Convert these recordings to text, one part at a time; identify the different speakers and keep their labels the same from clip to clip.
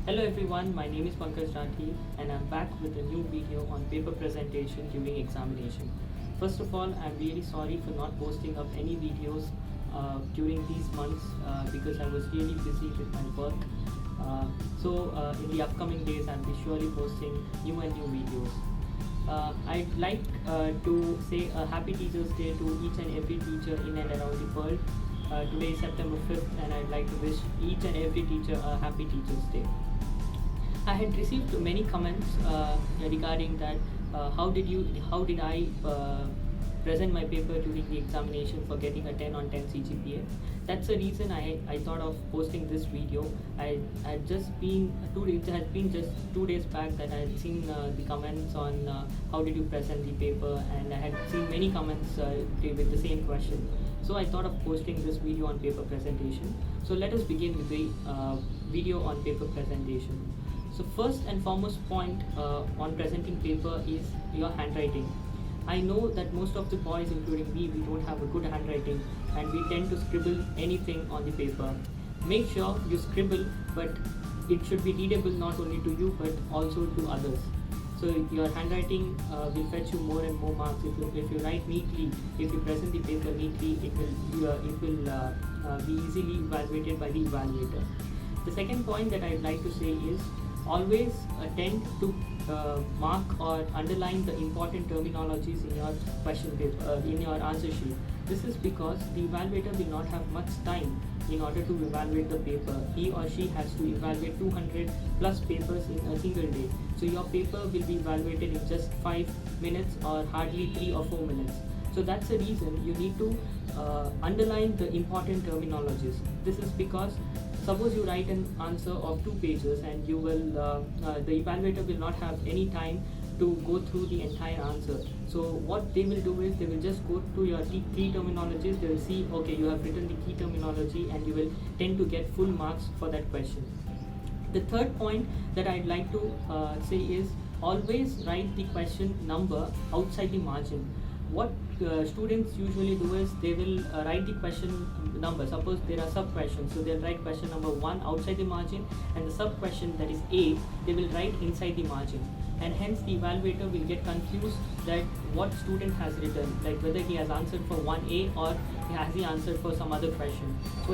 Speaker 1: Hello everyone, my name is Pankaj Rathi and I'm back with a new video on paper presentation during examination. First of all, I'm really sorry for not posting up any videos during these months because I was really busy with my work. In the upcoming days, I'll be surely posting new and new videos. I'd like to say a happy Teachers Day to each and every teacher in and around the world. Today is September 5th and I'd like to wish each and every teacher a happy Teachers Day. I had received many comments regarding that how did I present my paper during the examination for getting a 10 on 10 CGPA. That's the reason I thought of posting this video. It has been just 2 days back that I had seen the comments on how did you present the paper, and I had seen many comments with the same question. So I thought of posting this video on paper presentation. So let us begin with the video on paper presentation. So first and foremost point on presenting paper is your handwriting. I know that most of the boys, including me, we don't have a good handwriting and we tend to scribble anything on the paper. Make sure you scribble, but it should be readable not only to you but also to others. So your handwriting will fetch you more and more marks if you write neatly. If you present the paper neatly, it will be easily evaluated by the evaluator. The second point that I'd like to say is always tend to mark or underline the important terminologies in your question paper, in your answer sheet. This is because the evaluator will not have much time in order to evaluate the paper. He or she has to evaluate 200 plus papers in a single day. So your paper will be evaluated in just 5 minutes or hardly 3 or 4 minutes. So that's the reason you need to underline the important terminologies. This is because suppose you write an answer of 2 pages and you will the evaluator will not have any time to go through the entire answer. So what they will do is they will just go to your key terminologies. They will see, okay, you have written the key terminology, and you will tend to get full marks for that question. The third point that I'd like to say is always write the question number outside the margin. What students usually do is they will write the question number. Suppose there are sub questions, so they'll write question number 1 outside the margin, and the sub question, that is A, they will write inside the margin, and hence the evaluator will get confused that what student has written, like whether he has answered for 1A or has he answered for some other question. So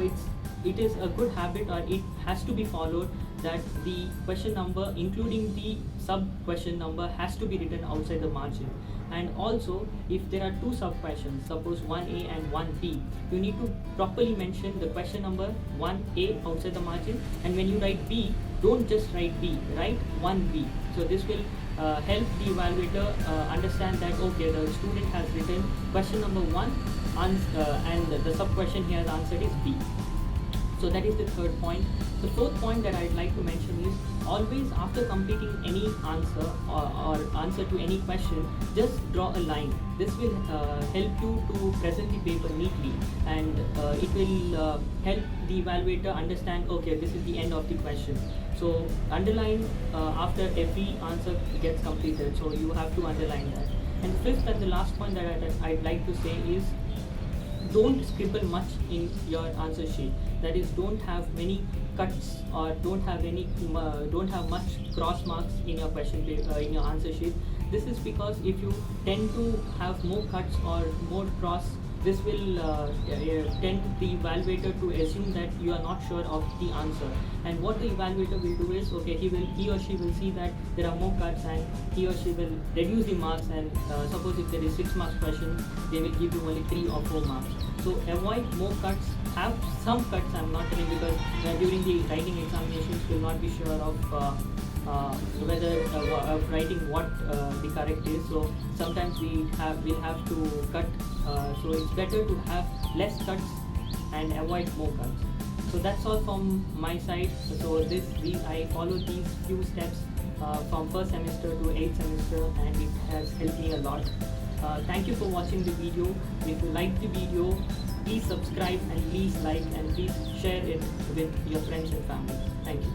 Speaker 1: it is a good habit, or it has to be followed, that the question number including the sub question number has to be written outside the margin. And also, if there are 2 sub questions, suppose 1A and 1B, you need to properly mention the question number 1A outside the margin, and when you write B, don't just write B, write 1B. So this will help the evaluator understand that, okay, the student has written question number 1 and the sub question he has answered is B. So that is the third point. The fourth point that I'd like to mention is always after completing any answer or answer to any question, just draw a line. This will help you to present the paper neatly, and it will help the evaluator understand, okay, this is the end of the question. So underline after every answer gets completed, so you have to underline that. And fifth and the last point that I'd like to say is don't scribble much in your answer sheet. That is, don't have many cuts or don't have much cross marks in your question paper, in your answer sheet. This is because if you tend to have more cuts or more cross, this will tend the evaluator to assume that you are not sure of the answer. And what the evaluator will do is, okay, he or she will see that there are more cuts, and he or she will reduce the marks, and suppose if there is 6 marks question, they will give you only 3 or 4 marks. So avoid more cuts. Have some cuts, I'm not telling, because during the writing examinations you will not be sure of whether writing what the correct is. So sometimes we'll have to cut. So it's better to have less cuts and avoid more cuts. So that's all from my side. So I followed these few steps from first semester to 8th semester, and it has helped me a lot. Thank you for watching the video. If you like the video, please subscribe and please like and please share it with your friends and family. Thank you.